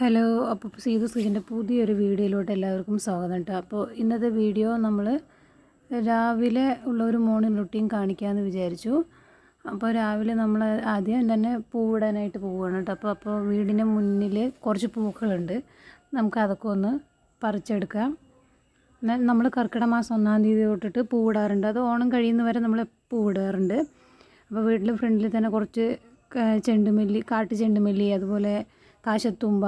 Hello, അപ്പോൾ സീതു സുജിൻ്റെ പുതിയൊരു വീഡിയോയിലോട്ട് എല്ലാവർക്കും സ്വാഗതം കേട്ടോ. അപ്പോൾ ഇന്നത്തെ വീഡിയോ നമ്മൾ രാവിലെ ഉള്ള ഒരു മോർണിംഗ് റുട്ടീൻ കാണിക്കാമെന്ന് വിചാരിച്ചു. അപ്പോൾ രാവിലെ നമ്മൾ ആദ്യം തന്നെ പൂവിടാനായിട്ട് പോവുകയാണ് കേട്ടോ. അപ്പോൾ വീടിൻ്റെ മുന്നിൽ കുറച്ച് പൂക്കളുണ്ട്, നമുക്ക് അതൊക്കെ ഒന്ന് പറിച്ചെടുക്കാം. നമ്മൾ കർക്കിടക മാസം 1-ാം തീയതി തൊട്ടിട്ട് പൂവിടാറുണ്ട്. അത് ഓണം കഴിയുന്നവരെ നമ്മൾ പൂവിടാറുണ്ട്. അപ്പോൾ വീട്ടിൽ ഫ്രണ്ടിൽ തന്നെ കുറച്ച് ചെണ്ടുമല്ലി, കാട്ടു ചെണ്ടുമല്ലി, അതുപോലെ കാശത്തുമ്പ,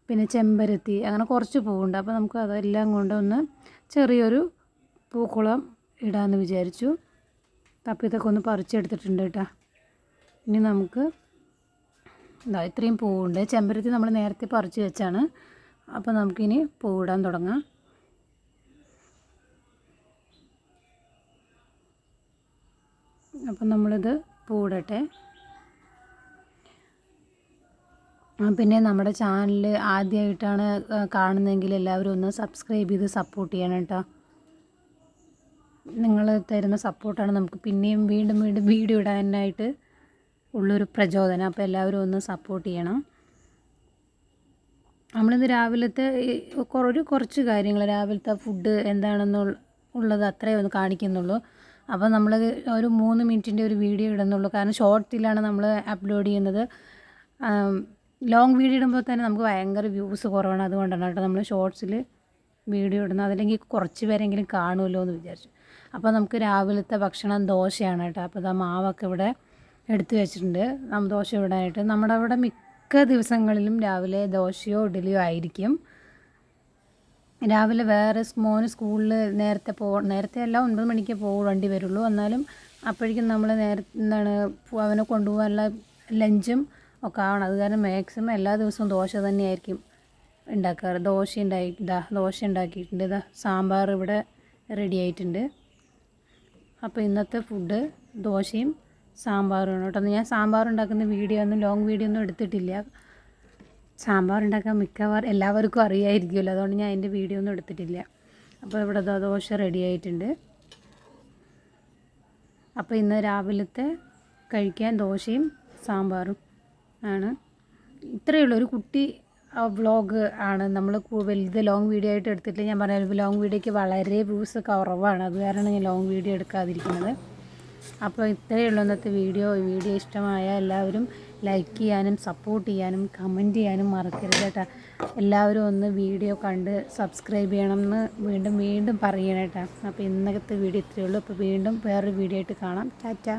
പിന്നെ ചെമ്പരത്തി, അങ്ങനെ കുറച്ച് പൂവുണ്ട്. അപ്പോൾ നമുക്ക് അതെല്ലാം കൊണ്ടൊന്ന് ചെറിയൊരു പൂക്കുളം ഇടാമെന്ന് വിചാരിച്ചു. അപ്പോൾ ഇതൊക്കെ ഒന്ന് പറിച്ചെടുത്തിട്ടുണ്ട് കേട്ടോ. ഇനി നമുക്ക് ഇത്രയും പൂവുണ്ട്. ചെമ്പരത്തി നമ്മൾ നേരത്തെ പറിച്ച് വെച്ചാണ്. അപ്പോൾ നമുക്കിനി പൂവിടാൻ തുടങ്ങാം. അപ്പം നമ്മളിത് പൂവിടട്ടെ. പിന്നെ നമ്മുടെ ചാനൽ ആദ്യമായിട്ടാണ് കാണുന്നതെങ്കിൽ എല്ലാവരും ഒന്ന് സബ്സ്ക്രൈബ് ചെയ്ത് സപ്പോർട്ട് ചെയ്യണം കേട്ടോ. നിങ്ങൾ തരുന്ന സപ്പോർട്ടാണ് നമുക്ക് പിന്നെയും വീണ്ടും വീഡിയോ ഇടാനായിട്ട് ഉള്ളൊരു പ്രചോദനം. അപ്പോൾ എല്ലാവരും ഒന്ന് സപ്പോർട്ട് ചെയ്യണം. നമ്മളിന്ന് രാവിലത്തെ കുറച്ച് കാര്യങ്ങൾ, രാവിലത്തെ ഫുഡ് എന്താണെന്നുള്ളത് അത്രയേ ഒന്ന് കാണിക്കുന്നുള്ളൂ. അപ്പോൾ നമ്മൾ ഒരു 3 മിനിറ്റിൻ്റെ ഒരു വീഡിയോ ഇടുന്നുള്ളൂ. കാരണം ഷോർട്ടിലാണ് നമ്മൾ അപ്ലോഡ് ചെയ്യുന്നത്. ലോങ് വീഡിയോ ഇടുമ്പോൾ തന്നെ നമുക്ക് ഭയങ്കര വ്യൂസ് കുറവാണ്. അതുകൊണ്ടാണ് കേട്ടോ നമ്മൾ ഷോർട്സിൽ വീഡിയോ ഇടുന്നത്. അതല്ലെങ്കിൽ കുറച്ച് പേരെങ്കിലും കാണുമല്ലോ എന്ന് വിചാരിച്ചു. അപ്പോൾ നമുക്ക് രാവിലത്തെ ഭക്ഷണം ദോശയാണ് കേട്ടോ. അപ്പോൾ ആ മാവൊക്കെ ഇവിടെ എടുത്തു വെച്ചിട്ടുണ്ട് ദോശ ഇടാനായിട്ട്. നമ്മുടെ അവിടെ മിക്ക ദിവസങ്ങളിലും രാവിലെ ദോശയോ ഇഡ്ഡലിയോ ആയിരിക്കും. രാവിലെ വേറെ മോന് സ്കൂളിൽ നേരത്തെ അല്ല 9 മണിക്ക് വണ്ടി വരുള്ളൂ. എന്നാലും അപ്പോഴേക്കും നമ്മൾ അവനെ കൊണ്ടുപോകാനുള്ള ലഞ്ചും ഒക്കെ ആവണം. അത് കാരണം മാക്സിമം എല്ലാ ദിവസവും ദോശ തന്നെയായിരിക്കും ഉണ്ടാക്കാറ്. ദോശ ഉണ്ടാക്കിയിട്ടുണ്ട്. സാമ്പാർ ഇവിടെ റെഡി ആയിട്ടുണ്ട്. അപ്പോൾ ഇന്നത്തെ ഫുഡ് ദോശയും സാമ്പാറുമാണ് കേട്ടോ. ഞാൻ സാമ്പാർ ഉണ്ടാക്കുന്ന ലോങ് വീഡിയോ ഒന്നും എടുത്തിട്ടില്ല. സാമ്പാർ ഉണ്ടാക്കാൻ മിക്കവാറും എല്ലാവർക്കും അറിയാമായിരിക്കുമല്ലോ, അതുകൊണ്ട് ഞാൻ അതിൻ്റെ വീഡിയോ ഒന്നും എടുത്തിട്ടില്ല. അപ്പോൾ ഇവിടെ ദോശ റെഡി ആയിട്ടുണ്ട്. അപ്പോൾ ഇന്ന് രാവിലത്തെ കഴിക്കാൻ ദോശയും സാമ്പാറും ആണ്. ഇത്രയേ ഉള്ളൂ, ഒരു കുട്ടി വ്ളോഗ് ആണ്. നമ്മൾ വലുത് ലോങ് വീഡിയോ ആയിട്ട് എടുത്തിട്ടില്ല. ഞാൻ പറഞ്ഞ ലോങ് വീഡിയോയ്ക്ക് വളരെ വ്യൂസ് കുറവാണ്. അത് കാരണമാണ് ഞാൻ ലോങ് വീഡിയോ എടുക്കാതിരിക്കുന്നത്. അപ്പോൾ ഇത്രയേ ഉള്ളൂ ഇന്നത്തെ വീഡിയോ. ഈ വീഡിയോ ഇഷ്ടമായ എല്ലാവരും ലൈക്ക് ചെയ്യാനും സപ്പോർട്ട് ചെയ്യാനും കമൻറ്റ് ചെയ്യാനും മറക്കരുത് കേട്ടോ. എല്ലാവരും ഒന്ന് വീഡിയോ കണ്ട് സബ്സ്ക്രൈബ് ചെയ്യണമെന്ന് വീണ്ടും പറയണം കേട്ടോ. അപ്പോൾ ഇന്നത്തെ വീഡിയോ ഇത്രയേ ഉള്ളൂ. അപ്പോൾ വീണ്ടും വേറൊരു വീഡിയോ ആയിട്ട് കാണാം. ടാറ്റാ.